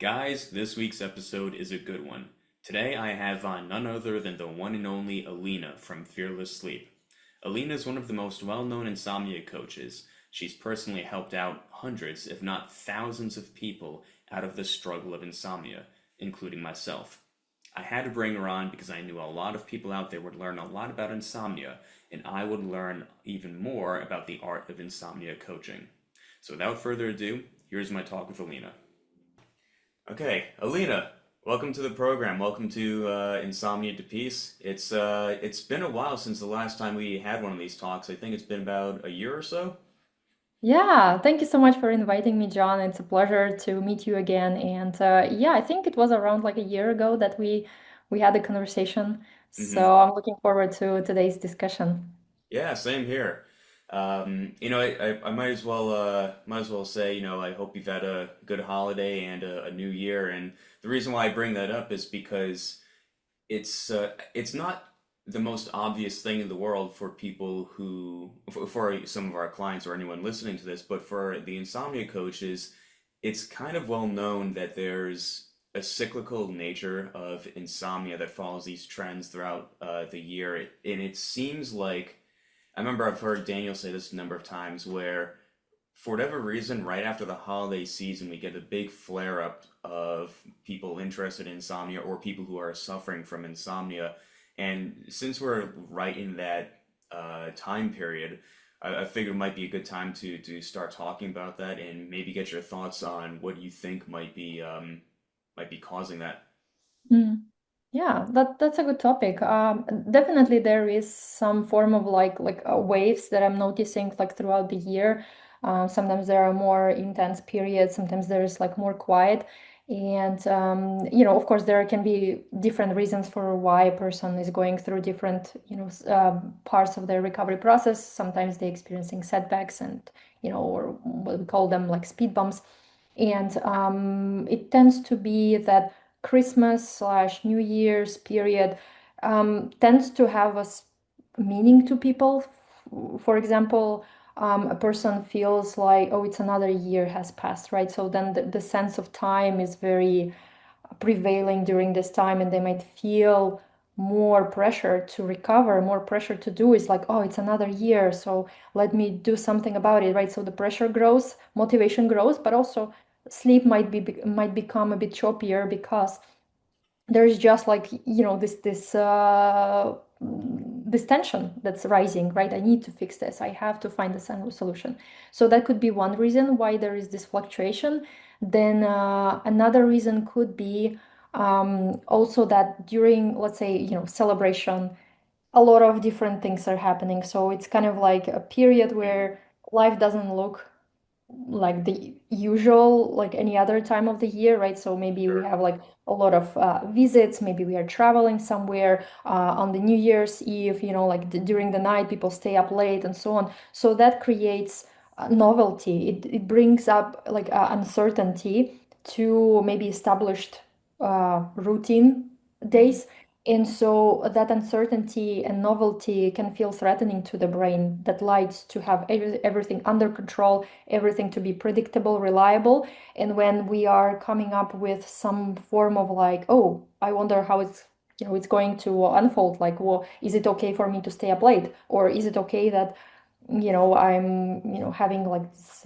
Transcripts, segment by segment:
Guys, this week's episode is a good one. Today I have on none other than the one and only Alina from Fearless Sleep. Alina is one of the most well known insomnia coaches. She's personally helped out hundreds, if not thousands, of people out of the struggle of insomnia, including myself. I had to bring her on because I knew a lot of people out there would learn a lot about insomnia, and I would learn even more about the art of insomnia coaching. So without further ado, here's my talk with Alina. Okay, Alina, welcome to the program. Welcome to Insomnia to Peace. It's been a while since the last time we had one of these talks. I think it's been about a year or so. Yeah, thank you so much for inviting me, John. It's a pleasure to meet you again. And yeah, I think it was around like a year ago that we had a conversation. Hmm. So I'm looking forward to today's discussion. Yeah, same here. I might as well say, I hope you've had a good holiday and a new year. And the reason why I bring that up is because it's not the most obvious thing in the world for people for some of our clients or anyone listening to this, but for the insomnia coaches, it's kind of well known that there's a cyclical nature of insomnia that follows these trends throughout the year. And it seems like I remember I've heard Daniel say this a number of times where, for whatever reason, right after the holiday season, we get a big flare up of people interested in insomnia or people who are suffering from insomnia. And since we're right in that time period, I figured it might be a good time to start talking about that and maybe get your thoughts on what you think might be causing that. Mm. Yeah, that's a good topic. Definitely there is some form of like waves that I'm noticing like throughout the year. Sometimes there are more intense periods, sometimes there is like more quiet. And of course, there can be different reasons for why a person is going through different, parts of their recovery process. Sometimes they're experiencing setbacks and, or what we call them like speed bumps. And it tends to be that Christmas/New Year's period tends to have meaning to people. For example, a person feels like, oh, it's another year has passed, right? So then the sense of time is very prevailing during this time, and they might feel more pressure to recover, more pressure to do. Is like, oh, it's another year, so let me do something about it, right? So the pressure grows, motivation grows, but also sleep might become a bit choppier because there's just like this tension that's rising, right? I need to fix this, I have to find a solution. So that could be one reason why there is this fluctuation. Then another reason could be also that during, let's say, celebration, a lot of different things are happening, so it's kind of like a period Hmm. where life doesn't look like the usual, like any other time of the year, right? So maybe we Sure. have like a lot of visits, maybe we are traveling somewhere on the New Year's Eve, like during the night, people stay up late and so on. So that creates novelty. It brings up like uncertainty to maybe established routine Hmm. days. And so that uncertainty and novelty can feel threatening to the brain that likes to have everything under control, everything to be predictable, reliable. And when we are coming up with some form of like, oh, I wonder how it's going to unfold. Like, well, is it okay for me to stay up late? Or is it okay that I'm having like this,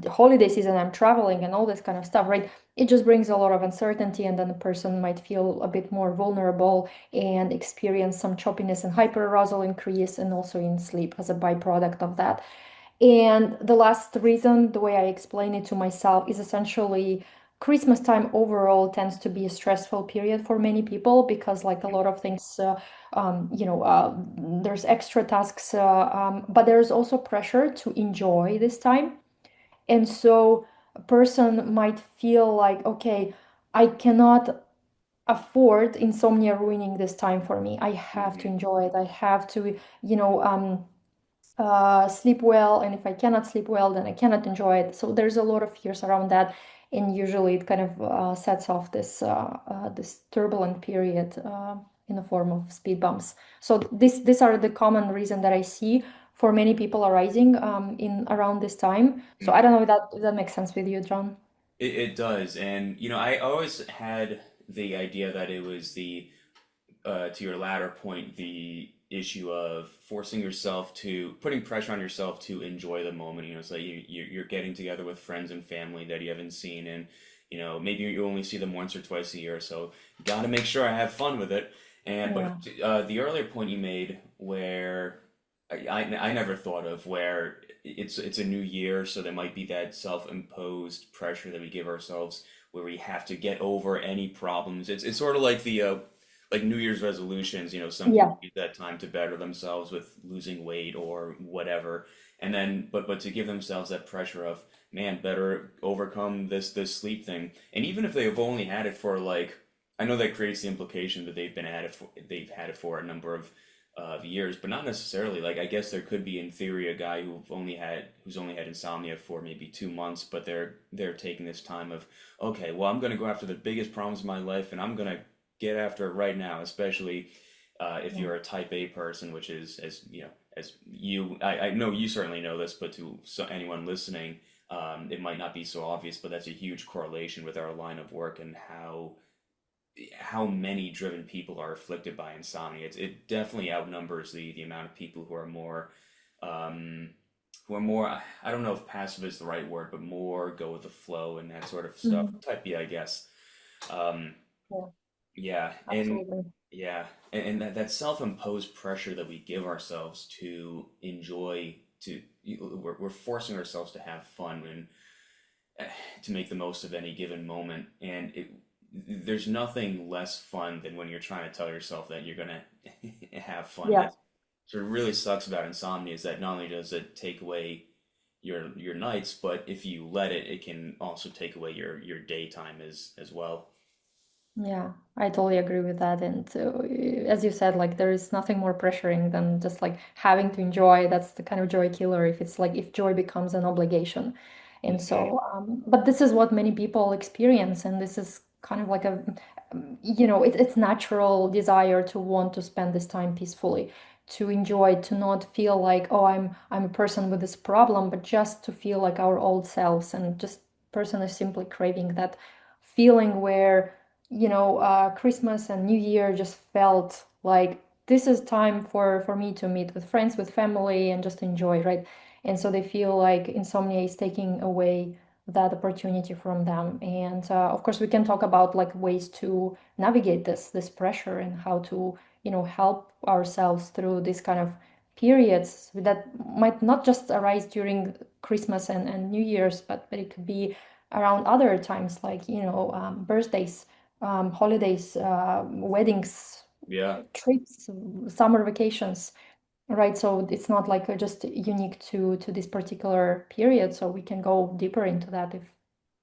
holiday season, I'm traveling and all this kind of stuff, right? It just brings a lot of uncertainty, and then the person might feel a bit more vulnerable and experience some choppiness and hyperarousal increase, and also in sleep as a byproduct of that. And the last reason, the way I explain it to myself, is essentially Christmas time overall tends to be a stressful period for many people because, like, a lot of things, there's extra tasks, but there's also pressure to enjoy this time. And so a person might feel like, okay, I cannot afford insomnia ruining this time for me. I have to Hmm. enjoy it. I have to, sleep well, and if I cannot sleep well, then I cannot enjoy it. So there's a lot of fears around that, and usually it kind of sets off this turbulent period in the form of speed bumps. So these are the common reason that I see for many people arising in around this time. So I don't know if that makes sense with you, John. It does, and I always had the idea that it was the to your latter point, the issue of forcing yourself to putting pressure on yourself to enjoy the moment. It's like you're getting together with friends and family that you haven't seen, and maybe you only see them once or twice a year. So got to make sure I have fun with it. And but Yeah. the earlier point you made, where I never thought of, where it's a new year, so there might be that self-imposed pressure that we give ourselves, where we have to get over any problems. It's sort of like the like New Year's resolutions. Some people Yeah. use that time to better themselves with losing weight or whatever, and then but to give themselves that pressure of, man, better overcome this sleep thing. And even if they've only had it for, like, I know that creates the implication that they've had it for a number of years, but not necessarily. Like, I guess there could be, in theory, a guy who's only had insomnia for maybe 2 months, but they're taking this time of, okay, well, I'm gonna go after the biggest problems of my life, and I'm gonna get after it right now. Especially if Yeah. you're a type A person, which is, as I know you certainly know this, but to anyone listening, it might not be so obvious, but that's a huge correlation with our line of work and how many driven people are afflicted by insomnia. It definitely outnumbers the amount of people um, who are more, I don't know if passive is the right word, but more go with the flow and that sort of stuff. Mhm. Type B, I guess. Um, Yeah, yeah, and absolutely. yeah, and that self-imposed pressure that we give ourselves to enjoy, we're forcing ourselves to have fun and to make the most of any given moment. And there's nothing less fun than when you're trying to tell yourself that you're gonna have fun. Yeah. That's what really sucks about insomnia, is that not only does it take away your nights, but if you let it, it can also take away your daytime as well. Yeah, I totally agree with that. And as you said, like there is nothing more pressuring than just like having to enjoy. That's the kind of joy killer. If it's like if joy becomes an obligation. And Hmm. so, but this is what many people experience, and this is kind of like a, it's natural desire to want to spend this time peacefully, to enjoy, to not feel like, oh, I'm a person with this problem, but just to feel like our old selves, and just person is simply craving that feeling where Christmas and New Year just felt like this is time for me to meet with friends, with family, and just enjoy, right? And so they feel like insomnia is taking away that opportunity from them. And of course, we can talk about like ways to navigate this pressure and how to, help ourselves through this kind of periods that might not just arise during Christmas and New Year's, but it could be around other times like, birthdays, holidays, weddings, Yeah. trips, summer vacations, right? So it's not like just unique to this particular period. So we can go deeper into that if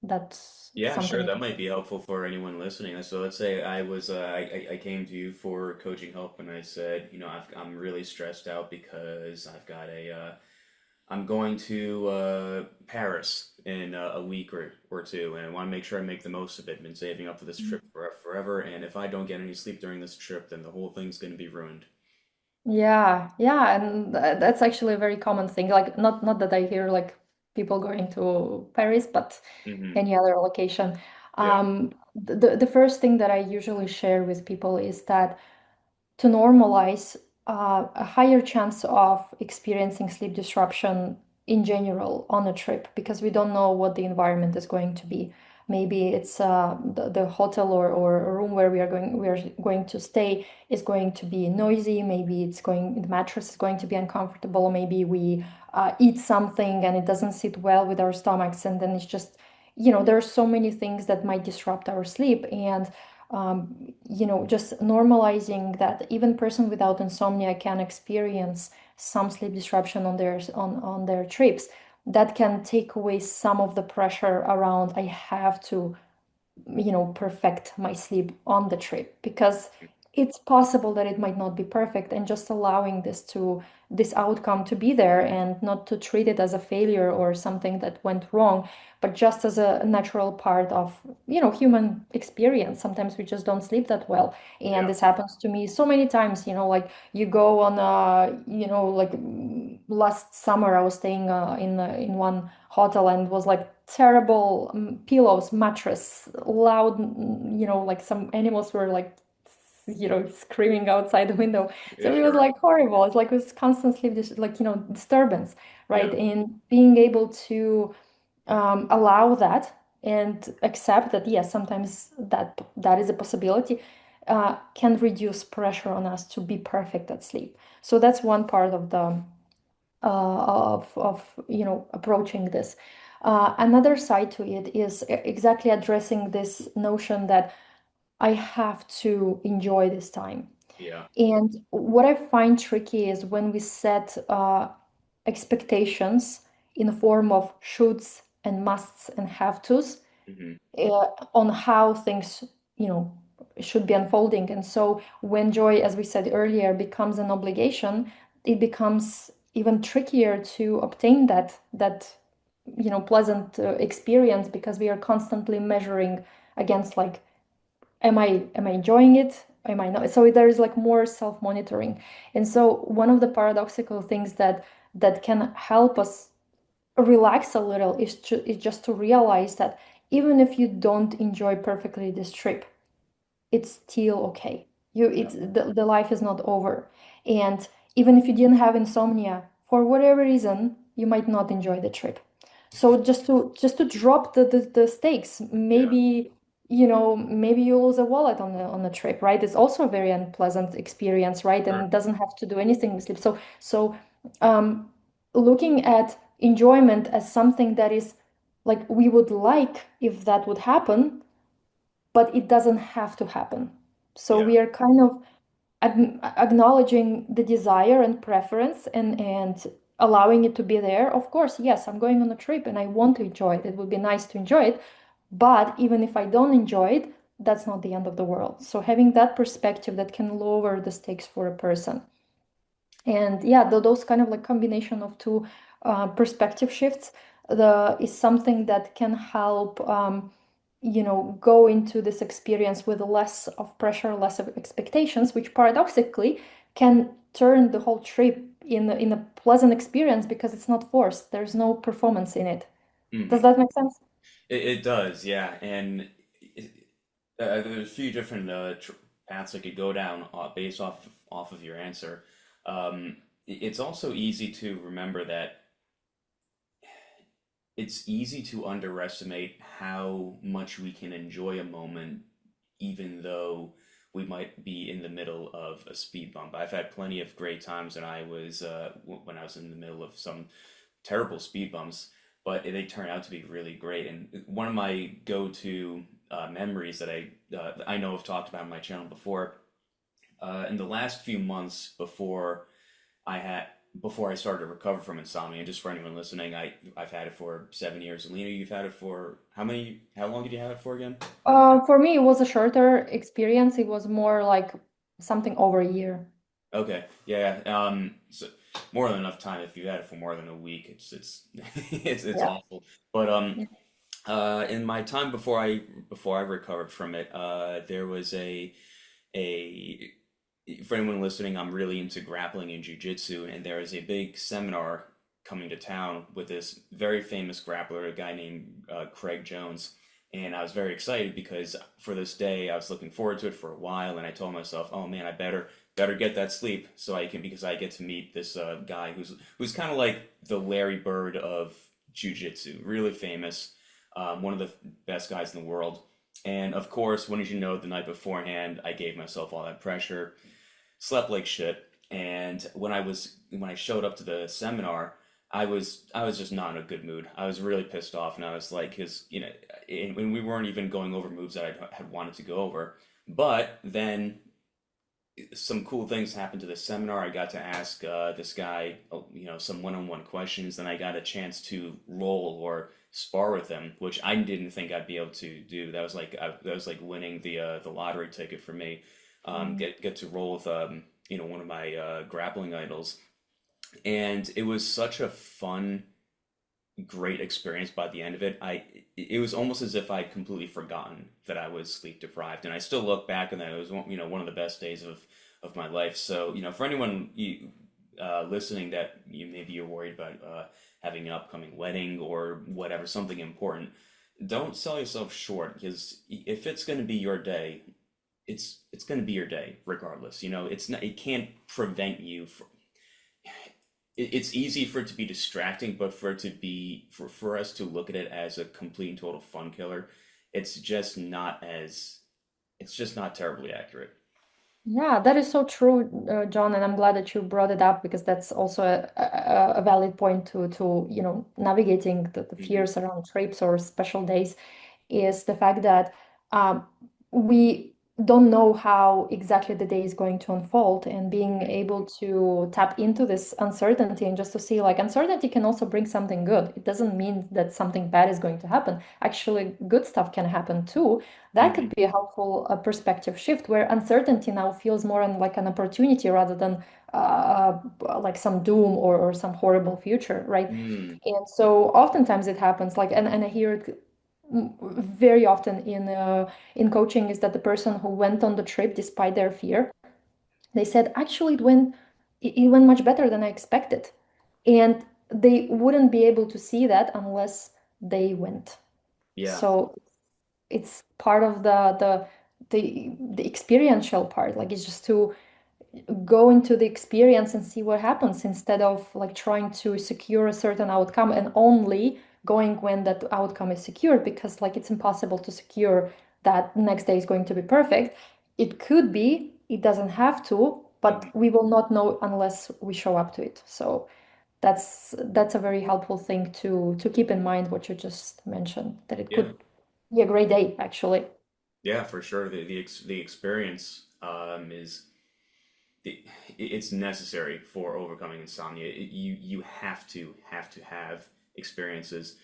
that's Yeah, sure. something. That might be helpful for anyone listening. So let's say I came to you for coaching help, and I said, I'm really stressed out because I'm going to Paris in a week or two, and I want to make sure I make the most of it. I've been saving up for this trip forever, and if I don't get any sleep during this trip, then the whole thing's going to be ruined. Yeah, yeah, and that's actually a very common thing. Like not that I hear like people going to Paris, but Hmm. any other location. Yeah. The first thing that I usually share with people is that to normalize a higher chance of experiencing sleep disruption in general on a trip because we don't know what the environment is going to be. Maybe it's the hotel or a room where we are going to stay is going to be noisy. Maybe the mattress is going to be uncomfortable. Maybe we eat something and it doesn't sit well with our stomachs, and then it's just there are so many things that might disrupt our sleep. And just normalizing that even person without insomnia can experience some sleep disruption on their trips, that can take away some of the pressure around I have to perfect my sleep on the trip, because it's possible that it might not be perfect, and just allowing this outcome to be there and not to treat it as a failure or something that went wrong, but just as a natural part of human experience. Sometimes we just don't sleep that well, and Yeah. this happens to me so many times. Like you go on like last summer I was staying in one hotel, and it was like terrible pillows, mattress, loud, like some animals were like, screaming outside the window. Yeah, So it was sure. like horrible. It's like it was constant sleep, like, disturbance, right? Yeah, And being able to allow that and accept that, yes, sometimes that is a possibility, can reduce pressure on us to be perfect at sleep. So that's one part of the of approaching this. Another side to it is exactly addressing this notion that I have to enjoy this time. yeah. And what I find tricky is when we set expectations in the form of shoulds and musts and have tos Hmm. on how things, you know, should be unfolding. And so when joy, as we said earlier, becomes an obligation, it becomes even trickier to obtain that pleasant experience, because we are constantly measuring against, like, am I enjoying it? Am I not? So there is like more self-monitoring. And so one of the paradoxical things that can help us relax a little is just to realize that even if you don't enjoy perfectly this trip, it's still okay. Yeah, The life is not over. And even if you didn't have insomnia, for whatever reason, you might not enjoy the trip. So just to drop the stakes, yeah, maybe you lose a wallet on the trip, right? It's also a very unpleasant experience, right? And sure. it doesn't have to do anything with sleep. So um looking at enjoyment as something that is like we would like if that would happen, but it doesn't have to happen. So Yeah, we are kind of acknowledging the desire and preference, and allowing it to be there. Of course, yes, I'm going on a trip and I want to enjoy it. It would be nice to enjoy it. But even if I don't enjoy it, that's not the end of the world. So having that perspective that can lower the stakes for a person. And yeah, those kind of like combination of two perspective shifts the is something that can help go into this experience with less of pressure, less of expectations, which paradoxically can turn the whole trip in a pleasant experience because it's not forced. There's no performance in it. Does hmm. that make sense? It does, yeah. And there's a few different paths I could go down based off of your answer. It's also easy to remember that it's easy to underestimate how much we can enjoy a moment, even though we might be in the middle of a speed bump. I've had plenty of great times when I was in the middle of some terrible speed bumps, but they turn out to be really great. And one of my go-to memories that I know I've talked about on my channel before, in the last few months I had before I started to recover from insomnia. And just for anyone listening, I've had it for 7 years. Alina, you've had it for how many? How long did you have it for again? For me, it was a shorter experience. It was more like something over a year. Okay, yeah, yeah. So more than enough time. If you had it for more than a week, it's it's Yeah. awful. But in my time before I recovered from it, there was a for anyone listening, I'm really into grappling and jujitsu, and there is a big seminar coming to town with this very famous grappler, a guy named Craig Jones. And I was very excited because for this day, I was looking forward to it for a while, and I told myself, "Oh man, I better get that sleep so I can because I get to meet this guy who's kind of like the Larry Bird of jujitsu, really famous, one of the best guys in the world." And of course, when did you know, the night beforehand, I gave myself all that pressure, slept like shit, and when I showed up to the seminar, I was just not in a good mood. I was really pissed off, and I was like, his when we weren't even going over moves that I had wanted to go over, but then some cool things happened to the seminar. I got to ask this guy, some one-on-one questions. Then I got a chance to roll or spar with him, which I didn't think I'd be able to do. That was like winning the lottery ticket for me. Mm. Get to roll with one of my grappling idols, and it was such a fun, great experience by the end of it. It was almost as if I'd completely forgotten that I was sleep deprived, and I still look back on that. It was one of the best days of my life. So for anyone listening that maybe you're worried about having an upcoming wedding or whatever, something important, don't sell yourself short because if it's going to be your day, it's going to be your day regardless. You know, it's not, it can't prevent you from, it's easy for it to be distracting, but for it to be for us to look at it as a complete and total fun killer, it's just not as it's just not terribly accurate. Yeah, that is so true, John, and I'm glad that you brought it up because that's also a valid point to navigating the Hmm. fears around trips or special days is the fact that we don't know how exactly the day is going to unfold, and being able to tap into this uncertainty and just to see like uncertainty can also bring something good. It doesn't mean that something bad is going to happen. Actually, good stuff can happen too. That could Hmm. be a helpful perspective shift where uncertainty now feels more like an opportunity rather than like some doom or some horrible future, right? Mm. And so oftentimes it happens like, and I hear it very often in coaching is that the person who went on the trip despite their fear, they said actually it went much better than I expected. And they wouldn't be able to see that unless they went. Yeah. So it's part of the experiential part. Like it's just to go into the experience and see what happens instead of like trying to secure a certain outcome and only going when that outcome is secured, because like it's impossible to secure that next day is going to be perfect. It could be, it doesn't have to, but Hmm. we will not know unless we show up to it. So that's a very helpful thing to keep in mind, what you just mentioned, that it Yeah. could be a great day actually. Yeah, for sure. The experience is it's necessary for overcoming insomnia. You have to have experiences,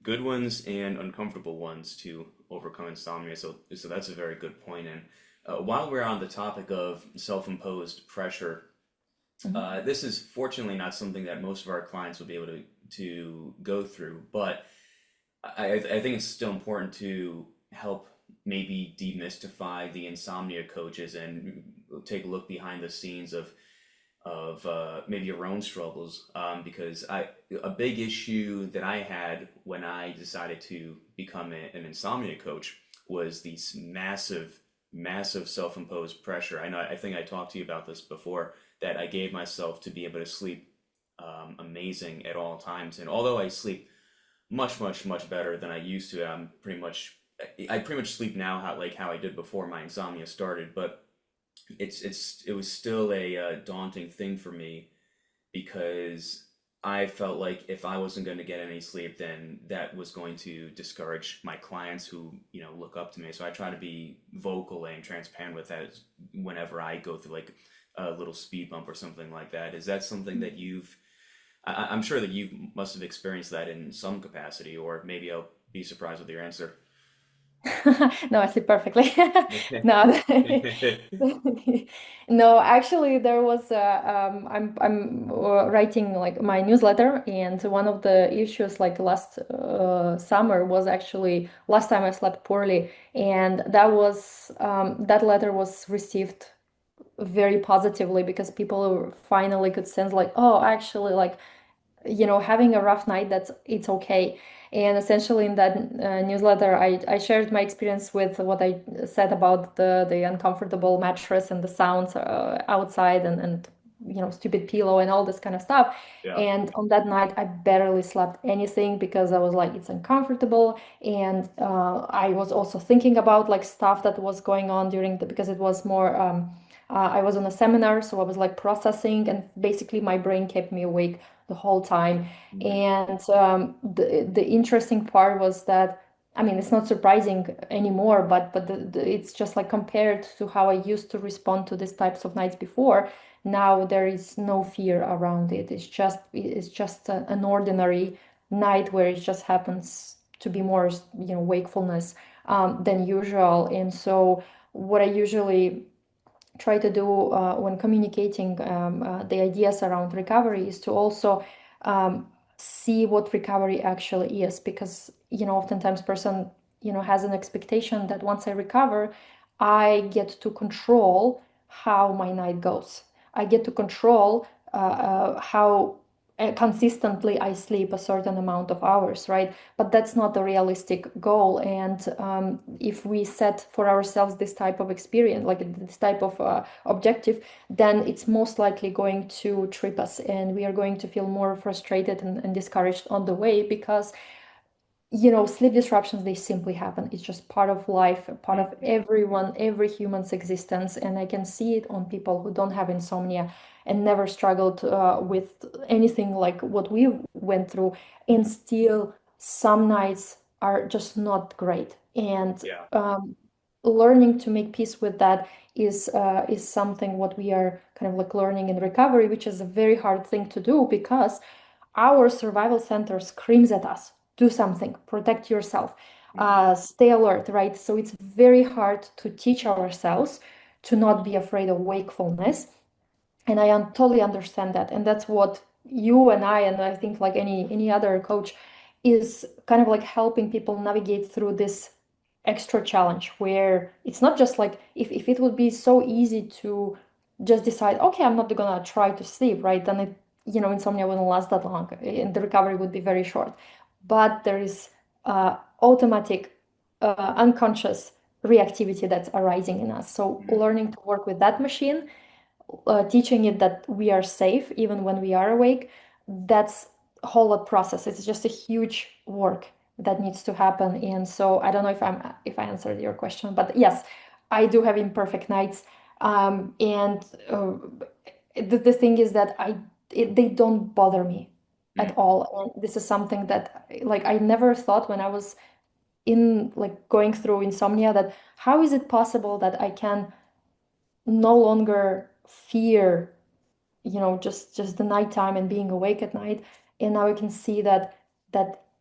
good ones and uncomfortable ones, to overcome insomnia. So that's a very good point. And while we're on the topic of self-imposed pressure, Mhm. this is fortunately not something that most of our clients will be able to go through, but I think it's still important to help maybe demystify the insomnia coaches and take a look behind the scenes of maybe your own struggles, because a big issue that I had when I decided to become an insomnia coach was these massive self-imposed pressure. I think I talked to you about this before, that I gave myself to be able to sleep amazing at all times, and although I sleep much better than I used to, I pretty much sleep now how I did before my insomnia started, but it was still a daunting thing for me because I felt like if I wasn't going to get any sleep, then that was going to discourage my clients who, look up to me. So I try to be vocal and transparent with that whenever I go through like a little speed bump or something like that. Is that something that I'm sure that you must have experienced that in some capacity, or maybe I'll be surprised with your answer. No, I sleep perfectly. No, no, actually, there was I'm writing like my newsletter, and one of the issues like last summer was actually last time I slept poorly, and that letter was received very positively because people finally could sense like, oh, actually, like having a rough night, that's it's okay. And essentially in that newsletter, I shared my experience with what I said about the uncomfortable mattress and the sounds outside, and stupid pillow and all this kind of stuff. Yeah. And on that night I barely slept anything because I was like it's uncomfortable. And I was also thinking about like stuff that was going on during the because it was more I was on a seminar, so I was like processing, and basically my brain kept me awake the whole time. Mhm. And the interesting part was that, I mean, it's not surprising anymore, but it's just like compared to how I used to respond to these types of nights before. Now there is no fear around it. It's just an ordinary night where it just happens to be more, wakefulness than usual. And so what I usually try to do when communicating the ideas around recovery is to also um, see what recovery actually is, because oftentimes person has an expectation that once I recover I get to control how my night goes. I get to control how consistently I sleep a certain amount of hours, right? But that's not a realistic goal. And if we set for ourselves this type of experience, like this type of objective, then it's most likely going to trip us, and we are going to feel more frustrated and discouraged on the way, because sleep disruptions, they simply happen. It's just part of life, part of Mhm. everyone, every human's existence. And I can see it on people who don't have insomnia and never struggled with anything like what we went through. And still, some nights are just not great. And Yeah. learning to make peace with that is something what we are kind of like learning in recovery, which is a very hard thing to do, because our survival center screams at us, do something, protect yourself, Mhm. stay alert, right? So it's very hard to teach ourselves to not be afraid of wakefulness. And I totally understand that. And that's what you and I think like any other coach is kind of like helping people navigate through this extra challenge, where it's not just like, if it would be so easy to just decide, okay, I'm not gonna try to sleep, right? Then insomnia wouldn't last that long and the recovery would be very short. But there is automatic unconscious reactivity that's arising in us. So Mhm. learning to work with that machine, teaching it that we are safe even when we are awake, that's a whole lot process. It's just a huge work that needs to happen. And so I don't know if I answered your question, but yes, I do have imperfect nights. And the thing is that they don't bother me at Mhm. all. And this is something that like I never thought when I was in like going through insomnia, that how is it possible that I can no longer fear just the nighttime and being awake at night. And now I can see that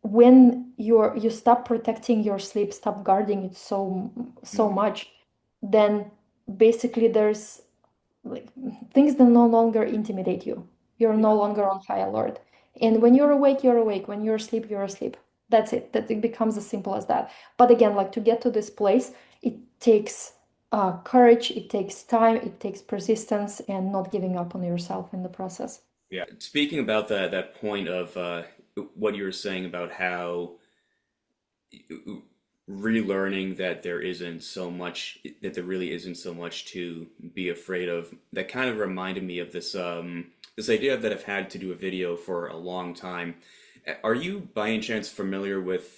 when you stop protecting your sleep, stop guarding it so Mhm. much, then basically there's like things that no longer intimidate you. You're no Yeah. longer on high alert. And when you're awake, you're awake. When you're asleep, you're asleep. That's it. That it becomes as simple as that. But again, like to get to this place, it takes courage, it takes time, it takes persistence, and not giving up on yourself in the process. Yeah. Speaking about that point of what you were saying about how relearning that there really isn't so much to be afraid of. That kind of reminded me of this idea that I've had to do a video for a long time. Are you by any chance familiar with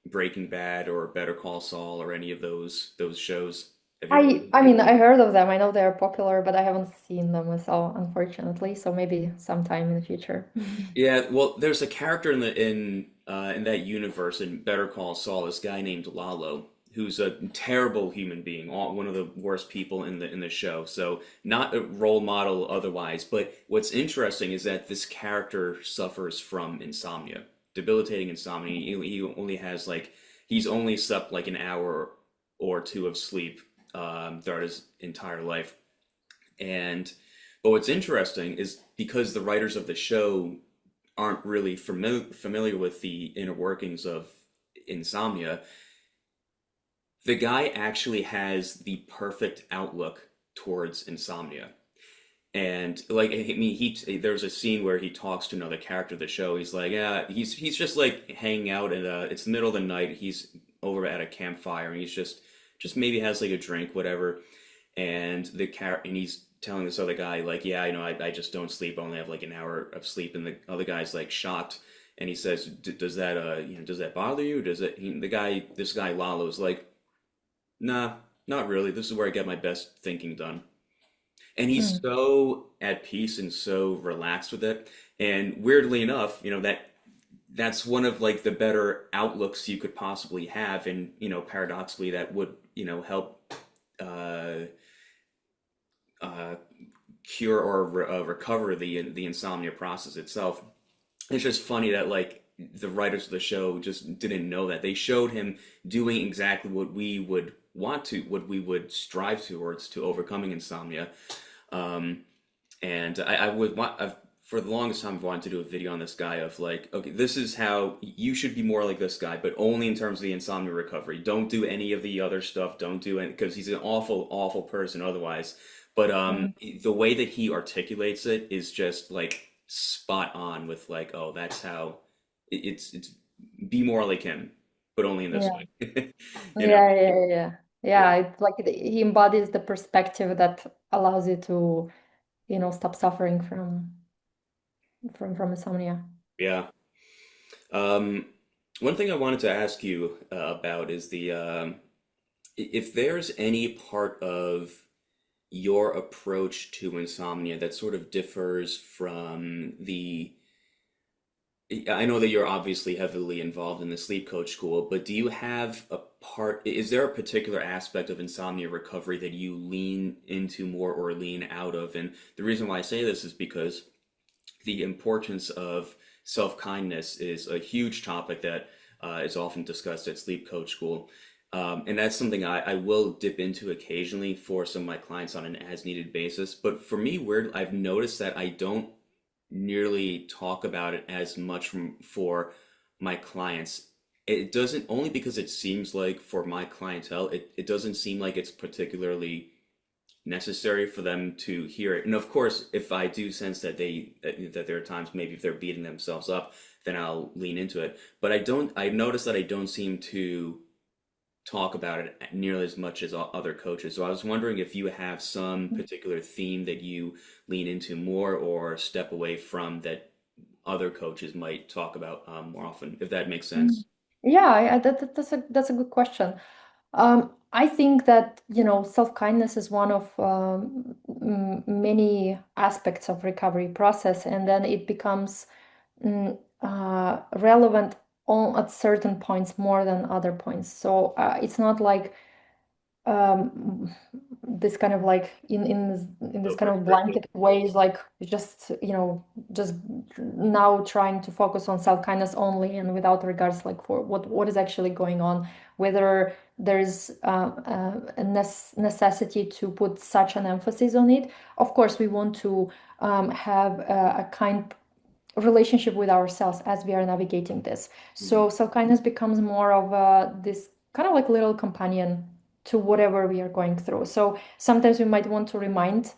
Breaking Bad or Better Call Saul or any of those shows? Have you ever I mean, I heard of them. I know they're popular, but I haven't seen them myself, unfortunately. So maybe sometime in the future. Yeah, well, there's a character in that universe in Better Call Saul, this guy named Lalo, who's a terrible human being, one of the worst people in the show. So not a role model otherwise, but what's interesting is that this character suffers from insomnia, debilitating insomnia. He only has like he's only slept like an hour or two of sleep throughout his entire life. And but what's interesting is because the writers of the show aren't really familiar with the inner workings of insomnia, the guy actually has the perfect outlook towards insomnia. And like, I mean, there's a scene where he talks to another character of the show. He's like, yeah, he's just like hanging out, and it's the middle of the night. He's over at a campfire, and he's just maybe has like a drink, whatever. And he's telling this other guy like, yeah, I just don't sleep. I only have like an hour of sleep. And the other guy's like shocked, and he says, does that does that bother you? Does it? This guy Lalo is like, nah, not really. This is where I get my best thinking done. And he's Mm. so at peace and so relaxed with it. And weirdly enough, that's one of like the better outlooks you could possibly have. And paradoxically, that would help uh, uh, cure or recover the insomnia process itself. It's just funny that like the writers of the show just didn't know that. They showed him doing exactly what we would strive towards to overcoming insomnia. Um, and I would want for the longest time I've wanted to do a video on this guy of like, okay, this is how you should be more like this guy, but only in terms of the insomnia recovery. Don't do any of the other stuff. Don't do it because he's an awful, awful person otherwise. But Mm. the way that he articulates it is just like spot on with like, oh, that's how it's be more like him, but only in this Yeah. way. You know? Yeah, yeah, yeah. Yeah. Yeah, it's like he embodies the perspective that allows you to, stop suffering from insomnia. Yeah. Um, one thing I wanted to ask you about is if there's any part of your approach to insomnia that sort of differs from the I know that you're obviously heavily involved in the sleep coach school, but do you have is there a particular aspect of insomnia recovery that you lean into more or lean out of? And the reason why I say this is because the importance of self-kindness is a huge topic that is often discussed at sleep coach school. And that's something I will dip into occasionally for some of my clients on an as needed basis. But for me, weird, I've noticed that I don't nearly talk about it as much for my clients. It doesn't, only because it seems like for my clientele, it doesn't seem like it's particularly necessary for them to hear it. And of course, if I do sense that there are times maybe if they're beating themselves up, then I'll lean into it. But I've noticed that I don't seem to talk about it nearly as much as other coaches. So I was wondering if you have some particular theme that you lean into more or step away from that other coaches might talk about more often, if that makes Mm. sense. Yeah, that's a good question. I think that, self-kindness is one of many aspects of recovery process, and then it becomes relevant at certain points more than other points. So it's not like this kind of like in this So kind of prescriptive. blanket ways, like just just now trying to focus on self-kindness only and without regards like for what is actually going on, whether there's a necessity to put such an emphasis on it. Of course we want to have a kind relationship with ourselves as we are navigating this. Mhm. So self-kindness becomes more of this kind of like little companion to whatever we are going through. So sometimes we might want to remind,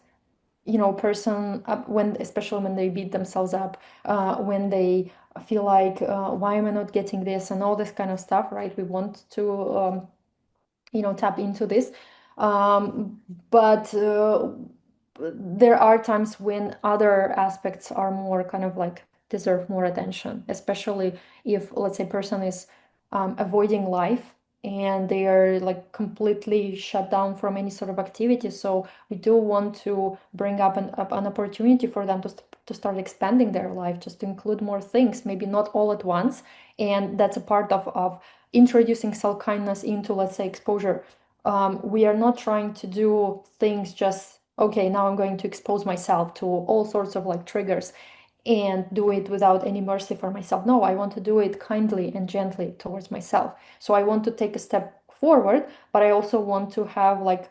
person up when, especially when they beat themselves up, when they feel like, why am I not getting this, and all this kind of stuff, right? We want to tap into this. Um, but there are times when other aspects are more kind of like deserve more attention, especially if, let's say, person is avoiding life and they are like completely shut down from any sort of activity. So we do want to bring up an opportunity for them to start expanding their life, just to include more things, maybe not all at once. And that's a part of introducing self-kindness into, let's say, exposure. We are not trying to do things just, okay, now I'm going to expose myself to all sorts of like triggers and do it without any mercy for myself. No, I want to do it kindly and gently towards myself. So I want to take a step forward, but I also want to have like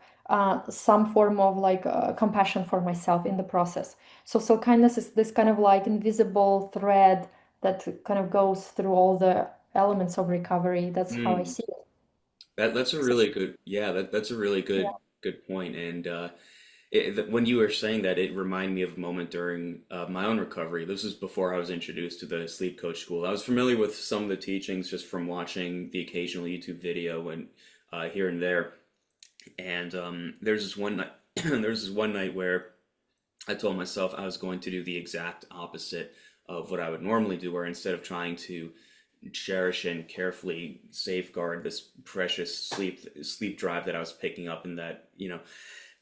some form of like compassion for myself in the process. So kindness is this kind of like invisible thread that kind of goes through all the elements of recovery. That's how I Mm. see it. That's a really good, yeah, that's a really Yeah. good point. And when you were saying that, it reminded me of a moment during my own recovery. This is before I was introduced to the sleep coach school. I was familiar with some of the teachings just from watching the occasional YouTube video and here and there. And there's this one night, there's this one night where I told myself I was going to do the exact opposite of what I would normally do, where instead of trying to cherish and carefully safeguard this precious sleep drive that I was picking up, and that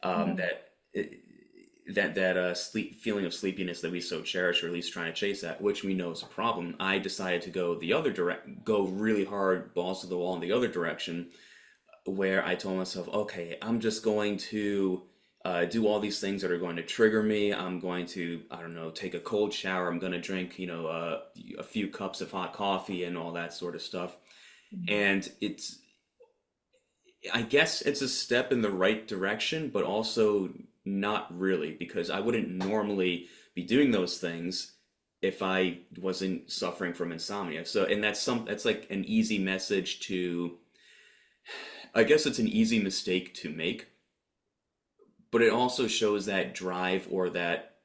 Mm. that sleep feeling of sleepiness that we so cherish, or at least trying to chase that, which we know is a problem. I decided to go the other go really hard, balls to the wall in the other direction, where I told myself, okay, I'm just going to do all these things that are going to trigger me. I'm going to, I don't know, take a cold shower. I'm going to drink, a few cups of hot coffee and all that sort of stuff. And I guess it's a step in the right direction, but also not really, because I wouldn't normally be doing those things if I wasn't suffering from insomnia. So, and that's like an easy message to, I guess it's an easy mistake to make, but it also shows that drive or that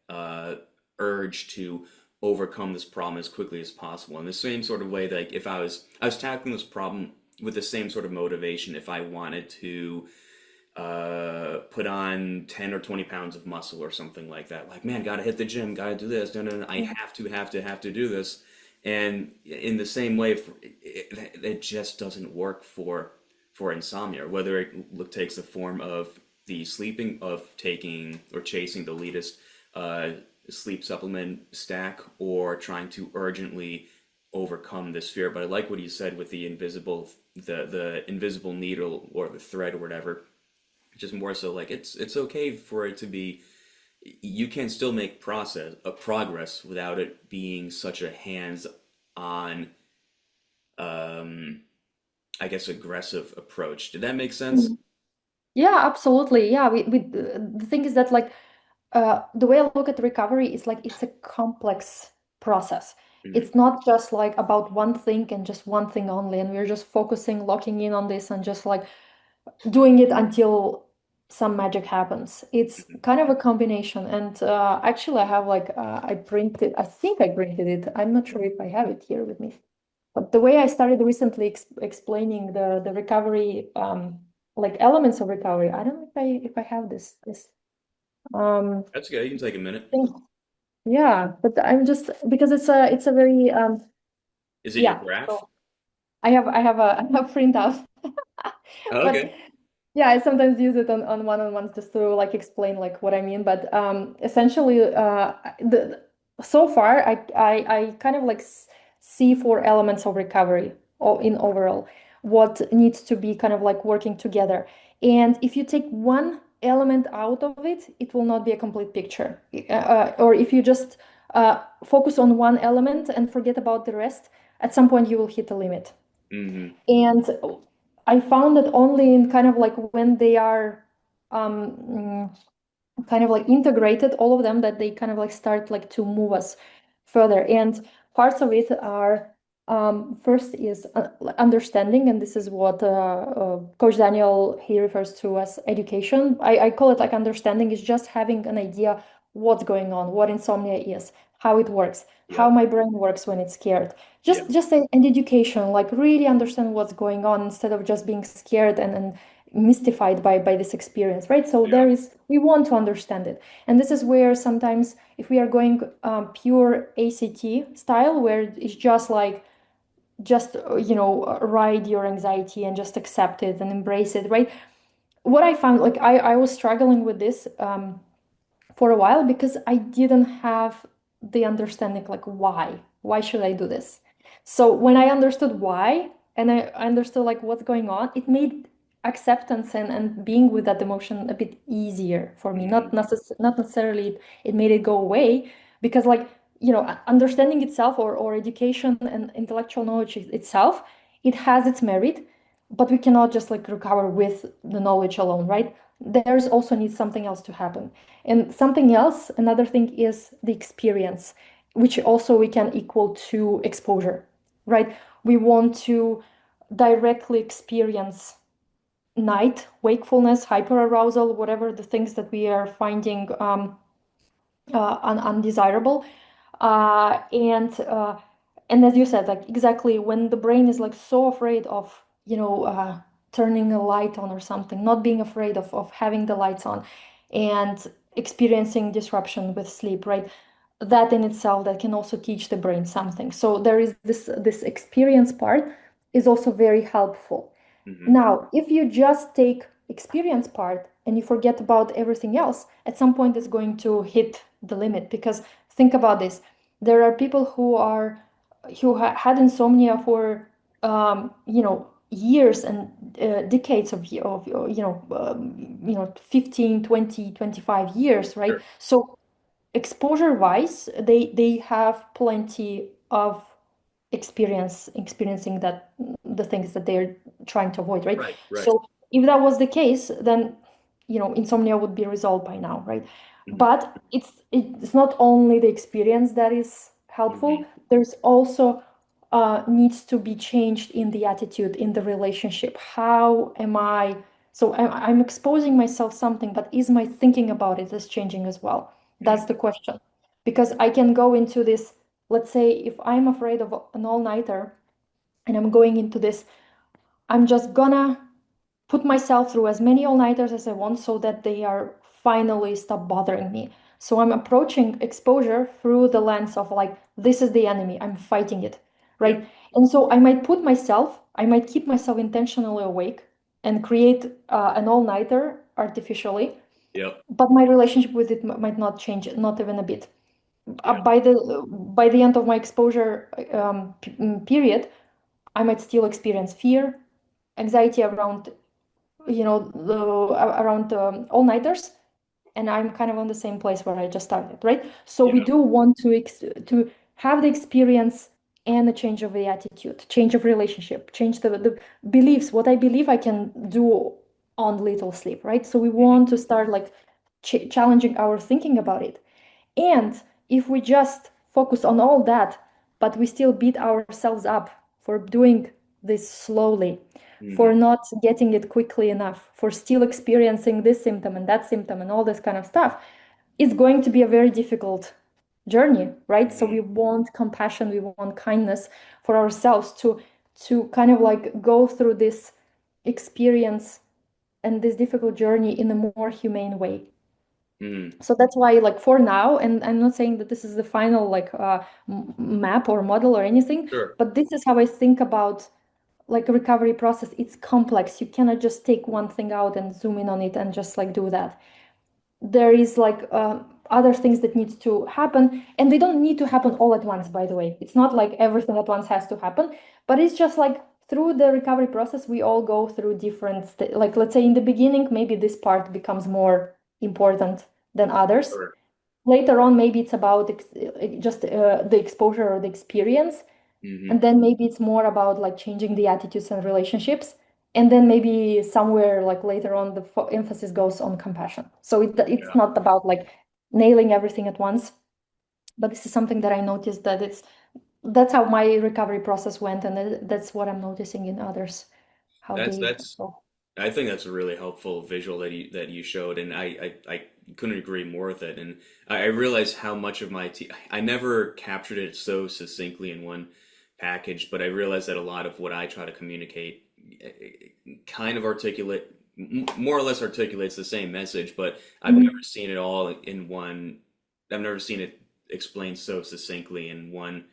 urge to overcome this problem as quickly as possible. In the same sort of way that like, if I was tackling this problem with the same sort of motivation if I wanted to put on 10 or 20 pounds of muscle or something like that. Like, man, gotta hit the gym, gotta do this. No, no, no, I have to do this. And in the same way, it just doesn't work for insomnia, whether it takes the form of the sleeping, of taking or chasing the latest uh, sleep supplement stack, or trying to urgently overcome this fear. But I like what you said with the invisible needle or the thread or whatever. Just more so like it's okay for it to be. You can still make progress without it being such a hands-on, um, I guess, aggressive approach. Did that make sense? Mhm. Yeah, absolutely. Yeah, the thing is that like the way I look at recovery is like it's a complex process. Hmm. It's not just like about one thing and just one thing only, and we're just focusing, locking in on this and just like doing it until some magic happens. It's Hmm. kind of a combination. And actually, I have like I printed. I think I printed it. I'm not sure if I have it here with me. But the way I started recently explaining the recovery, like elements of recovery, I don't know if I have this um That's good. You can take a minute. thing. Yeah, but I'm just because it's a very Is it your yeah. graph? So I have a I have printout, Oh, but okay. yeah, I sometimes use it on one-on-ones just to like explain like what I mean. But essentially, so far I kind of like see four elements of recovery or in overall what needs to be kind of like working together. And if you take one element out of it, it will not be a complete picture. Or if you just focus on one element and forget about the rest, at some point you will hit a limit. Hmm. And I found that only in kind of like when they are kind of like integrated, all of them, that they kind of like start like to move us further. And parts of it are first is understanding, and this is what Coach Daniel he refers to as education. I call it like understanding is just having an idea what's going on, what insomnia is, how it works, how Yep. my brain works when it's scared. Yep. Just an education, like really understand what's going on instead of just being scared and mystified by this experience, right? So Yeah. we want to understand it. And this is where sometimes if we are going pure ACT style, where it's just like, just, ride your anxiety and just accept it and embrace it, right? What I found, like I was struggling with this for a while because I didn't have the understanding like why should I do this. So when I understood why and I understood like what's going on, it made acceptance and being with that emotion a bit easier for me. Hmm. Not necessarily it made it go away, because like understanding itself, or education and intellectual knowledge itself, it has its merit, but we cannot just like recover with the knowledge alone, right? There's also needs something else to happen. And something else, another thing is the experience, which also we can equal to exposure, right? We want to directly experience night wakefulness, hyperarousal, whatever the things that we are finding undesirable. And as you said, like exactly when the brain is like so afraid of turning a light on or something, not being afraid of having the lights on, and experiencing disruption with sleep, right? That in itself, that can also teach the brain something. So there is this experience part is also very helpful. Hmm. Now, if you just take experience part and you forget about everything else, at some point it's going to hit the limit. Because think about this: there are people who had insomnia for years and decades of 15, 20, 25 years, right? Sure. So exposure wise, they have plenty of experiencing that the things that they're trying to avoid, right? Right. Right. So if that was the case, then insomnia would be resolved by now, right? Hmm. But it's not only the experience that is helpful. Hmm. There's also needs to be changed in the attitude, in the relationship. How am I? So I'm exposing myself something, but is my thinking about it is changing as well? That's the Hmm. question. Because I can go into this let's say if I'm afraid of an all-nighter and I'm going into this, I'm just gonna put myself through as many all-nighters as I want so that they are finally stop bothering me. So I'm approaching exposure through the lens of like, this is the enemy, I'm fighting it, Yep. right? And so I might keep myself intentionally awake and create an all-nighter artificially, Yep. but my relationship with it might not change, not even a bit. Yep. By the end of my exposure period, I might still experience fear, anxiety around around all-nighters, and I'm kind of on the same place where I just started, right? So we Yeah. do want to have the experience and a change of the attitude, change of relationship, change the beliefs, what I believe I can do on little sleep, right? So we Hmm. want to start like challenging our thinking about it. And if we just focus on all that, but we still beat ourselves up for doing this slowly, for Hmm. not getting it quickly enough, for still experiencing this symptom and that symptom and all this kind of stuff, it's going to be a very difficult journey, right? So we Hmm. want compassion, we want kindness for ourselves to kind of like go through this experience and this difficult journey in a more humane way. Hmm. So that's why, like for now, and I'm not saying that this is the final like map or model or anything, Sure. but this is how I think about like a recovery process. It's complex. You cannot just take one thing out and zoom in on it and just like do that. There is like other things that need to happen, and they don't need to happen all at once, by the way. It's not like everything at once has to happen, but it's just like through the recovery process, we all go through different like let's say in the beginning, maybe this part becomes more important than others. Sure. Later on, maybe it's about just the exposure or the experience, Hmm. and then maybe it's more about like changing the attitudes and relationships, and then maybe somewhere like later on the emphasis goes on compassion. So it's Yeah. not about like nailing everything at once, but this is something that I noticed that that's how my recovery process went, and that's what I'm noticing in others, how they That's go. I think that's a really helpful visual that you showed, and I couldn't agree more with it. And I realized how much of I never captured it so succinctly in one package, but I realized that a lot of what I try to communicate kind of more or less articulates the same message, but I've never Mhm. seen it all in one. I've never seen it explained so succinctly in one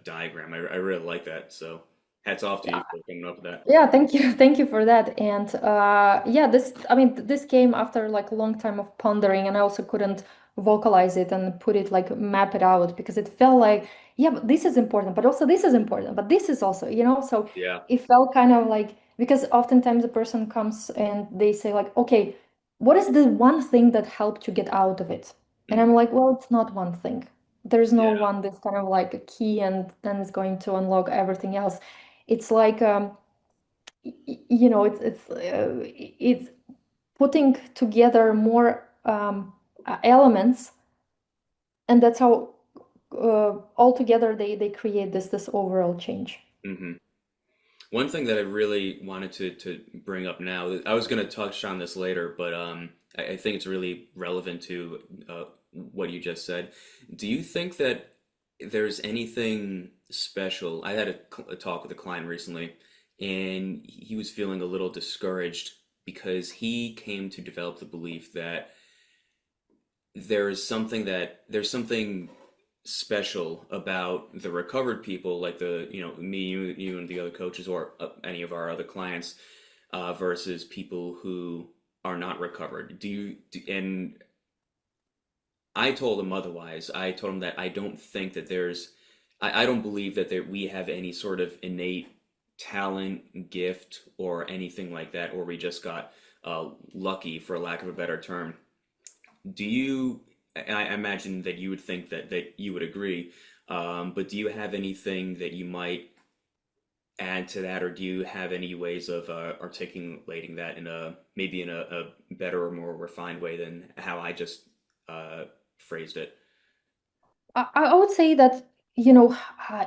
diagram. I really like that. So hats off to you for coming up with that. Yeah, thank you. Thank you for that. And yeah, I mean, this came after like a long time of pondering, and I also couldn't vocalize it and put it like map it out because it felt like, yeah, but this is important, but also this is important, but this is also, so Yeah. it felt kind of like because oftentimes a person comes and they say like, okay, what is the one thing that helped you get out of it? And I'm Mm. like, well, it's not one thing. There's no Yeah. one that's kind of like a key and then it's going to unlock everything else. It's like it's putting together more elements, and that's how all together they create this overall change. Hmm. One thing that I really wanted to bring up now, I was going to touch on this later, but I think it's really relevant to what you just said. Do you think that there's anything special? I had a talk with a client recently, and he was feeling a little discouraged because he came to develop the belief that there's something special about the recovered people, like me, you, and the other coaches, or any of our other clients, versus people who are not recovered. And I told him otherwise. I told him that I don't think that I don't believe that we have any sort of innate talent, gift, or anything like that, or we just got lucky, for lack of a better term. Do you, I imagine that you would think that you would agree, but do you have anything that you might add to that, or do you have any ways of articulating that maybe in a better or more refined way than how I just phrased it? I would say that,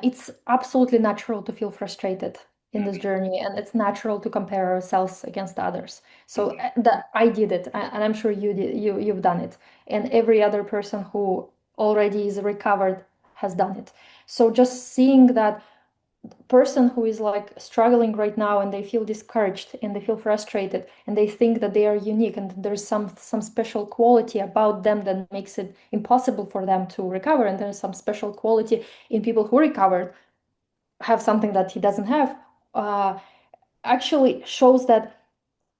it's absolutely natural to feel frustrated in this Hmm. journey, and it's natural to compare ourselves against others. So Hmm. that I did it, and I'm sure you've done it, and every other person who already is recovered has done it. So just seeing that person who is like struggling right now and they feel discouraged and they feel frustrated and they think that they are unique and there's some special quality about them that makes it impossible for them to recover, and there's some special quality in people who recovered have something that he doesn't have, uh, actually shows that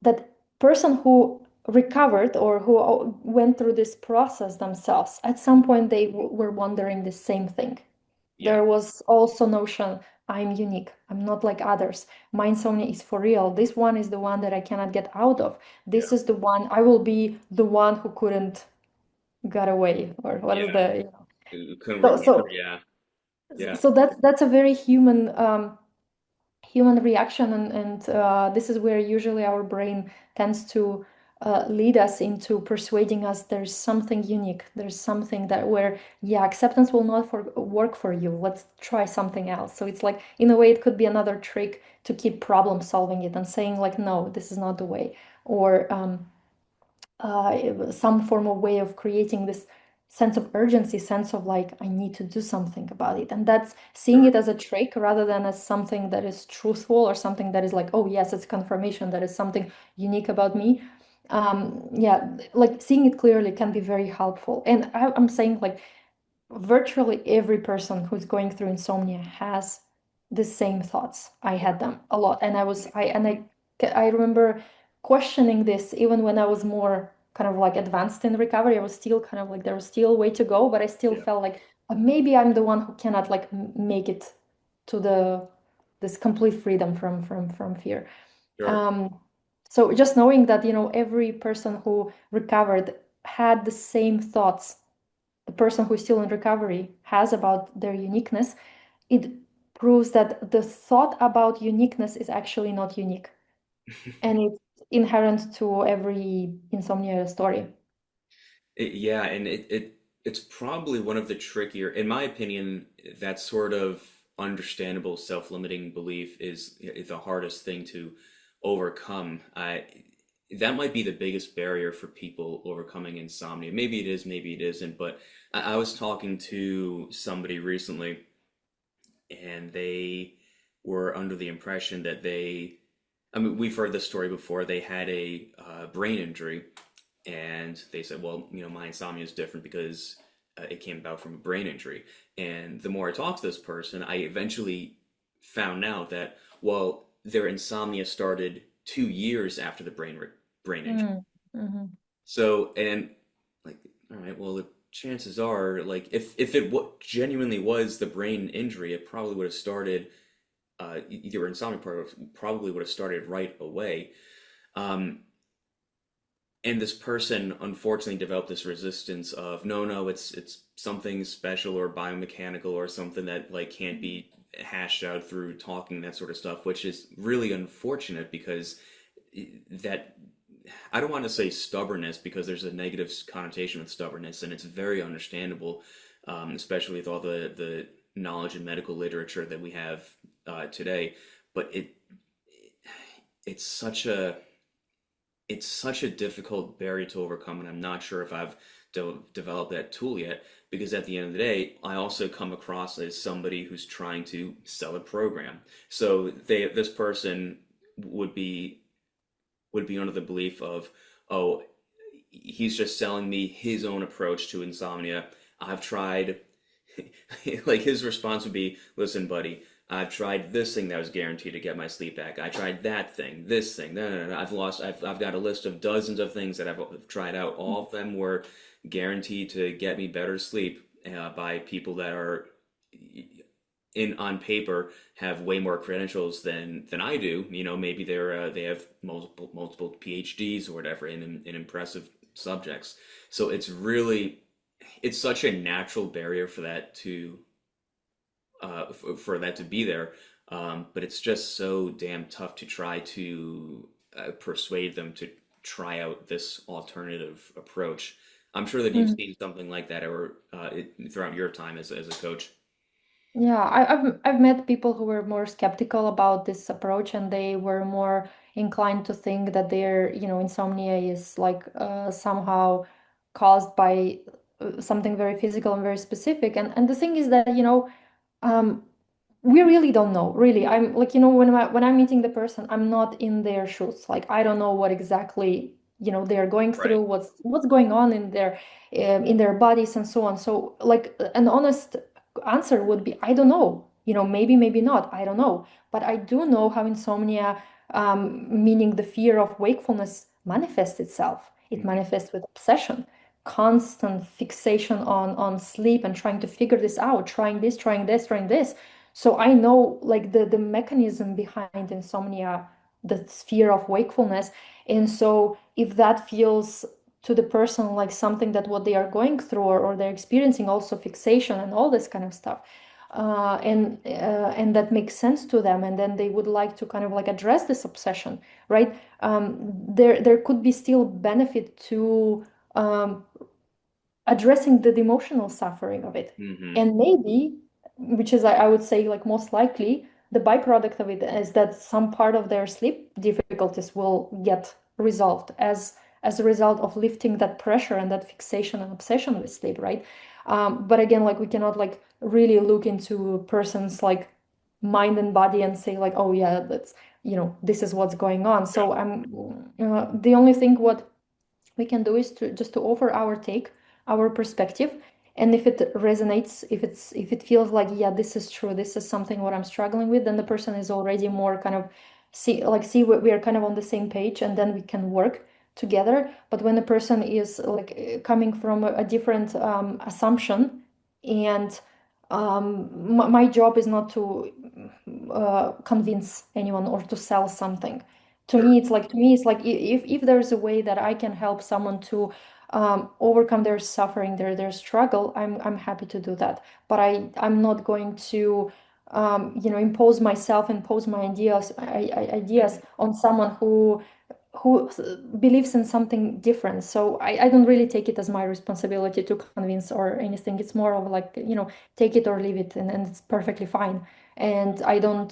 that person who recovered or who went through this process themselves, at some point they were wondering the same thing. Yeah, There was also notion, I'm unique, I'm not like others, my insomnia is for real, this one is the one that I cannot get out of, yeah, this is the one, I will be the one who couldn't get away, or what is yeah. the, Couldn't so recover. so Yeah, yeah, so that's a very human reaction, and this is where usually our brain tends to lead us into persuading us there's something unique, there's something that where, yeah, acceptance will not work for you, let's try something else. So it's like, in a way, it could be another trick to keep problem solving it and saying like, no, this is not the way, or some form of way of creating this sense of urgency, sense of like, I need to do something about it. And that's seeing sure. it as a trick rather than as something that is truthful or something that is like, oh, yes, it's confirmation that is something unique about me. Yeah, like seeing it clearly can be very helpful. And I'm saying like, virtually every person who's going through insomnia has the same thoughts. I had them a lot, and I remember questioning this even when I was more kind of like advanced in recovery. I was still kind of like there was still a way to go, but I still Yeah, felt like maybe I'm the one who cannot like make it to the this complete freedom from fear. sure. Um, so just knowing that, every person who recovered had the same thoughts the person who is still in recovery has about their uniqueness, it proves that the thought about uniqueness is actually not unique. And it's inherent to every insomnia story. Yeah, and it's probably one of the trickier, in my opinion, that sort of understandable self-limiting belief is the hardest thing to overcome. That might be the biggest barrier for people overcoming insomnia. Maybe it is, maybe it isn't, but I was talking to somebody recently and they were under the impression that I mean, we've heard this story before. They had a brain injury, and they said, "Well, my insomnia is different because it came about from a brain injury." And the more I talked to this person, I eventually found out that, well, their insomnia started 2 years after the brain injury. Mm, mhm, So, and like, all right, well, the chances are, like, if it genuinely was the brain injury, it probably would have started. Your insomnia probably would have started right away. Um, and this person unfortunately developed this resistance of no, it's something special or biomechanical or something that like can't be hashed out through talking, that sort of stuff, which is really unfortunate because that I don't want to say stubbornness because there's a negative connotation with stubbornness, and it's very understandable, especially with all the knowledge and medical literature that we have today. But it's such a it's such a difficult barrier to overcome, and I'm not sure if I've developed that tool yet. Because at the end of the day, I also come across as somebody who's trying to sell a program. So this person would be under the belief of, oh, he's just selling me his own approach to insomnia. I've tried, like his response would be, listen, buddy, I've tried this thing that was guaranteed to get my sleep back. I tried that thing, this thing. No. I've got a list of dozens of things that I've tried out. All of them were guaranteed to get me better sleep by people that are in on paper have way more credentials than I do. Maybe they have multiple PhDs or whatever in impressive subjects. So it's such a natural barrier for that to be there. But it's just so damn tough to try to persuade them to try out this alternative approach. I'm sure that you've mhm. seen something like that or throughout your time as a coach. Yeah, I've met people who were more skeptical about this approach, and they were more inclined to think that their, insomnia is like somehow caused by something very physical and very specific. And the thing is that, um, we really don't know, really. I'm like, when I'm meeting the person, I'm not in their shoes. Like, I don't know what exactly, they're going Right. through, what's going on in their bodies and so on. So, like, an honest answer would be, I don't know. Maybe, maybe not. I don't know. But I do know how insomnia, meaning the fear of wakefulness, manifests itself. It Hmm. manifests with obsession, constant fixation on sleep and trying to figure this out, trying this, trying this, trying this. So I know like the mechanism behind insomnia, the fear of wakefulness. And so if that feels to the person like something that what they are going through, or they're experiencing also fixation and all this kind of stuff, and that makes sense to them, and then they would like to kind of like address this obsession, right? There could be still benefit to addressing the emotional suffering of it. Hmm. And maybe, which is, I would say, like most likely, the byproduct of it is that some part of their sleep difficulties will get resolved as a result of lifting that pressure and that fixation and obsession with sleep, right? But again, like we cannot like really look into a person's like mind and body and say like, oh yeah, that's this is what's going on. Yeah. So I'm the only thing what we can do is to just to offer our take, our perspective. And if it resonates, if it feels like, yeah, this is true, this is something what I'm struggling with, then the person is already more kind of see we are kind of on the same page, and then we can work together. But when the person is like coming from a different assumption, and my job is not to convince anyone or to sell something. Sure. To me it's like, if there's a way that I can help someone to overcome their suffering, their struggle, I'm happy to do that. But I'm not going to impose myself, impose my ideas Hmm. on someone who believes in something different. So I don't really take it as my responsibility to convince or anything. It's more of like, take it or leave it, and it's perfectly fine. And I don't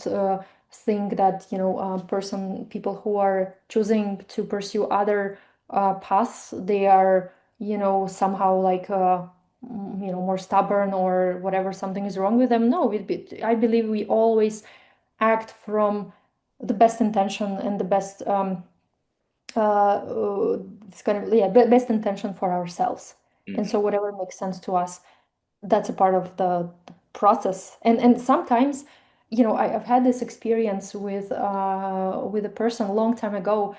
think that, people who are choosing to pursue other paths, they are, somehow like, more stubborn or whatever, something is wrong with them. No, I believe we always act from the best intention and the best this kind of, yeah, best intention for ourselves. And Hmm. so whatever makes sense to us, that's a part of the process. And sometimes, I've had this experience with a person a long time ago,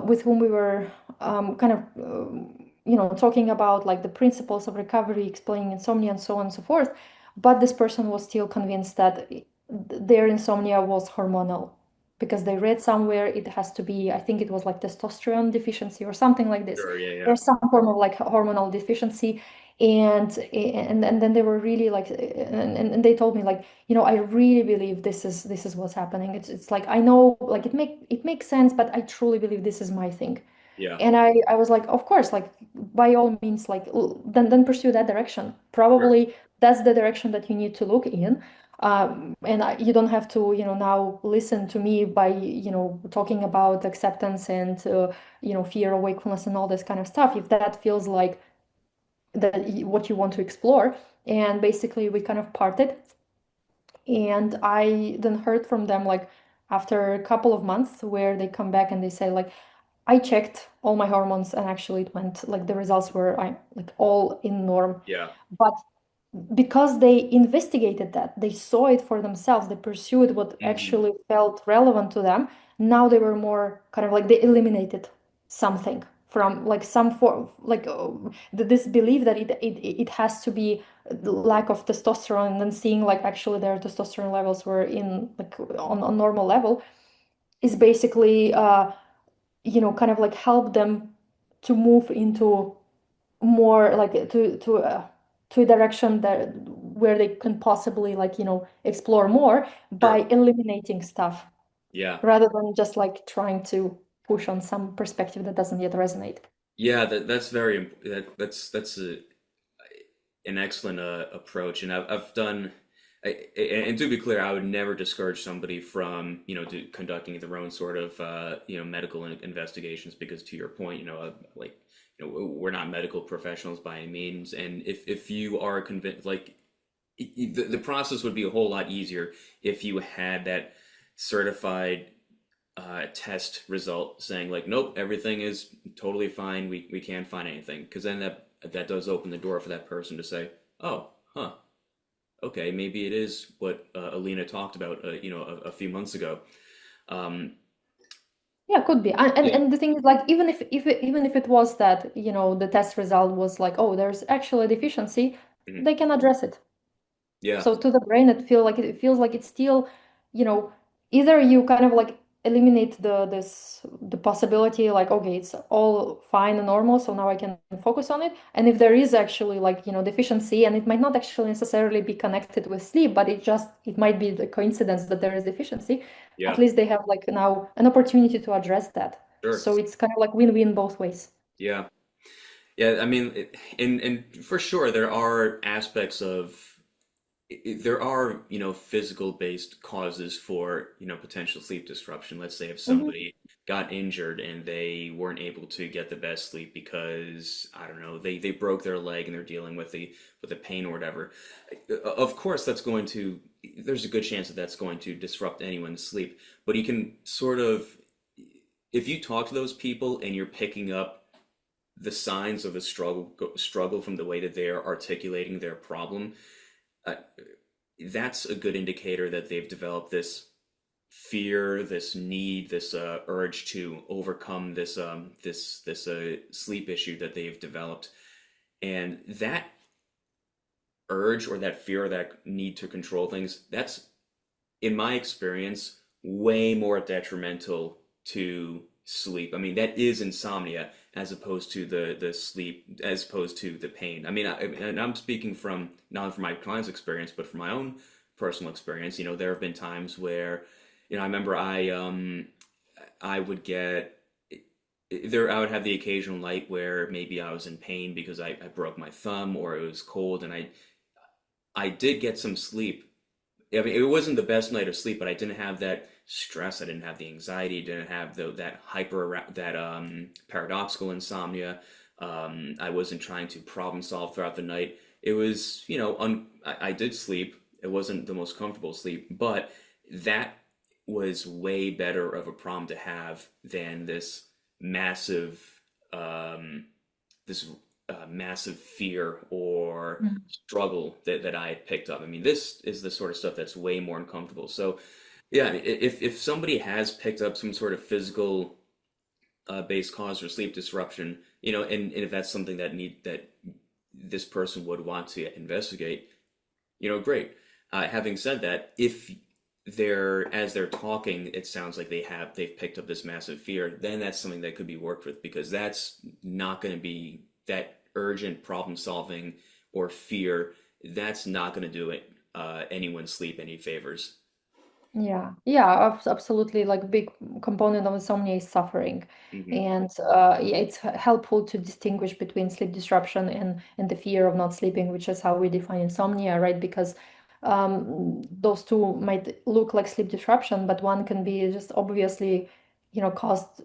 with whom we were kind of talking about like the principles of recovery, explaining insomnia and so on and so forth. But this person was still convinced that their insomnia was hormonal, because they read somewhere it has to be, I think it was like testosterone deficiency or something like this. Sure. Yeah. Yeah. There's some form of like hormonal deficiency. And then they were really like, and they told me like, I really believe this is what's happening. It's like, I know, like it makes sense, but I truly believe this is my thing. Yeah. And I was like, of course, like by all means, like then pursue that direction. Sure. Probably that's the direction that you need to look in. You don't have to, now listen to me by, talking about acceptance and, fear of wakefulness and all this kind of stuff. If that feels like what you want to explore. And basically we kind of parted, and I then heard from them like after a couple of months, where they come back and they say like, I checked all my hormones, and actually it went like the results were, I like all in norm. Yeah. But because they investigated that, they saw it for themselves, they pursued what Hmm. actually felt relevant to them. Now they were more kind of like, they eliminated something from like some form, like this belief that it has to be the lack of testosterone, and then seeing like actually their testosterone levels were in like on normal level, is basically kind of like help them to move into more like to a direction that where they can possibly like explore more by Sure. eliminating stuff, Yeah. rather than just like trying to push on some perspective that doesn't yet resonate. Yeah. That's very that's an excellent approach, and I've done. And to be clear, I would never discourage somebody from, conducting their own sort of, medical investigations because, to your point, like, we're not medical professionals by any means, and if you are convinced, like, the process would be a whole lot easier if you had that certified test result saying like, nope, everything is totally fine. We can't find anything, because then that does open the door for that person to say, oh, huh, okay, maybe it is what Alina talked about, a few months ago. Um, Yeah, could be. And, and yeah, and the thing is, like, even if it was that, the test result was like, oh, there's actually a deficiency, mhm, they can address it. yeah, So to the brain, it feels like it's still, you know, either you kind of like eliminate the possibility, like, okay, it's all fine and normal, so now I can focus on it. And if there is actually like, deficiency, and it might not actually necessarily be connected with sleep, but it might be the coincidence that there is deficiency, at yeah, least they have like now an opportunity to address that. sure, So it's kind of like win-win both ways. yeah, yeah. I mean, and for sure, there are aspects of there are, physical based causes for, potential sleep disruption. Let's say if Hmm. somebody got injured and they weren't able to get the best sleep because, I don't know, they broke their leg and they're dealing with the pain or whatever. Of course, there's a good chance that that's going to disrupt anyone's sleep, but you can sort of, if you talk to those people and you're picking up the signs of a struggle from the way that they're articulating their problem, uh, that's a good indicator that they've developed this fear, this need, this urge to overcome this sleep issue that they've developed, and that urge or that fear or that need to control things, that's, in my experience, way more detrimental to sleep. I mean, that is insomnia as opposed to the sleep, as opposed to the pain. I mean, and I'm speaking from not from my client's experience, but from my own personal experience. There have been times where, I remember I would get there. I would have the occasional night where maybe I was in pain because I broke my thumb or it was cold, and I did get some sleep. I mean, it wasn't the best night of sleep, but I didn't have that stress. I didn't have the anxiety. Didn't have that that paradoxical insomnia. I wasn't trying to problem solve throughout the night. It was, I did sleep. It wasn't the most comfortable sleep, but that was way better of a problem to have than massive, um, this massive fear or struggle that I had picked up. I mean, this is the sort of stuff that's way more uncomfortable. So, yeah, if somebody has picked up some sort of physical based cause for sleep disruption, and if that's something that this person would want to investigate, great. Having said that, if as they're talking, it sounds like they've picked up this massive fear, then that's something that could be worked with, because that's not going to be that urgent problem solving or fear. That's not going to do it anyone's sleep any favors. Yeah, yeah, absolutely. Like big component of insomnia is suffering, Hmm. and yeah, it's helpful to distinguish between sleep disruption and the fear of not sleeping, which is how we define insomnia, right? Because those two might look like sleep disruption, but one can be just obviously, caused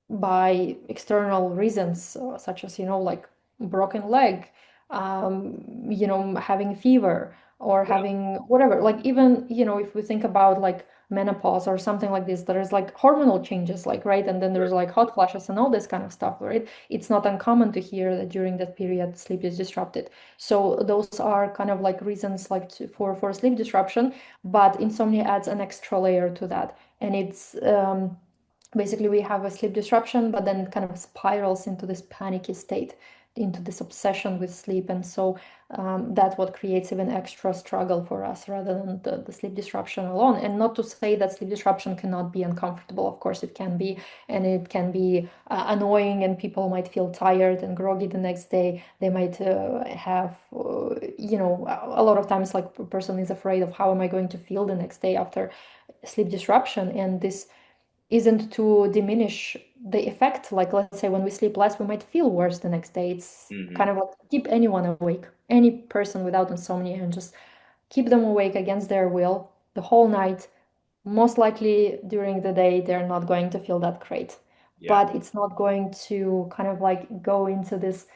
by external reasons, such as, like broken leg, having fever or Yeah, having whatever. Like even, if we think about like menopause or something like this, there's like hormonal changes, like, right? And then there's sure. like hot flashes and all this kind of stuff, right? It's not uncommon to hear that during that period sleep is disrupted. So those are kind of like reasons like for sleep disruption, but insomnia adds an extra layer to that. And it's basically we have a sleep disruption, but then it kind of spirals into this panicky state, into this obsession with sleep. And so that's what creates even extra struggle for us rather than the sleep disruption alone. And not to say that sleep disruption cannot be uncomfortable. Of course it can be, and it can be annoying, and people might feel tired and groggy the next day. They might have a lot of times like a person is afraid of how am I going to feel the next day after sleep disruption. And this isn't to diminish the effect. Like, let's say when we sleep less, we might feel worse the next day. It's Hmm. kind of like keep anyone awake, any person without insomnia, and just keep them awake against their will the whole night, most likely during the day they're not going to feel that great, Yeah. but it's not going to kind of like go into this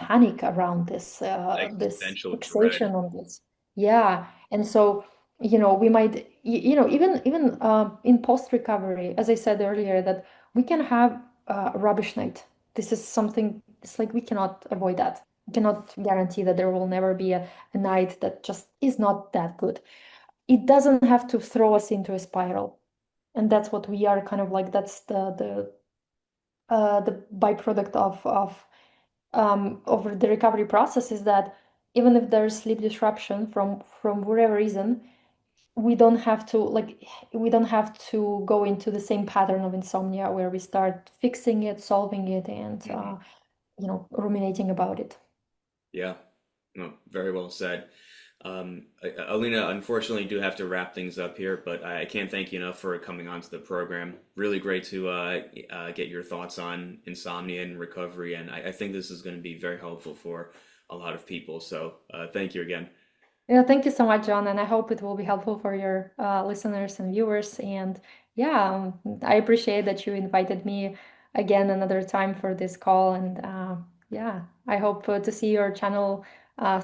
panic around this Existential dread. fixation on this. Yeah, and so we might even in post recovery, as I said earlier, that we can have a rubbish night. This is something, it's like we cannot avoid that. We cannot guarantee that there will never be a night that just is not that good. It doesn't have to throw us into a spiral, and that's what we are kind of like, that's the byproduct of the recovery process, is that even if there's sleep disruption from whatever reason, we don't have to go into the same pattern of insomnia where we start fixing it, solving it, and Hmm. ruminating about it. Yeah. No, very well said. Alina, unfortunately, do have to wrap things up here, but I can't thank you enough for coming onto the program. Really great to get your thoughts on insomnia and recovery, and I think this is going to be very helpful for a lot of people. So thank you again. Yeah, thank you so much, John, and I hope it will be helpful for your listeners and viewers. And yeah, I appreciate that you invited me again another time for this call. And yeah, I hope to see your channel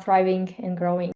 thriving and growing.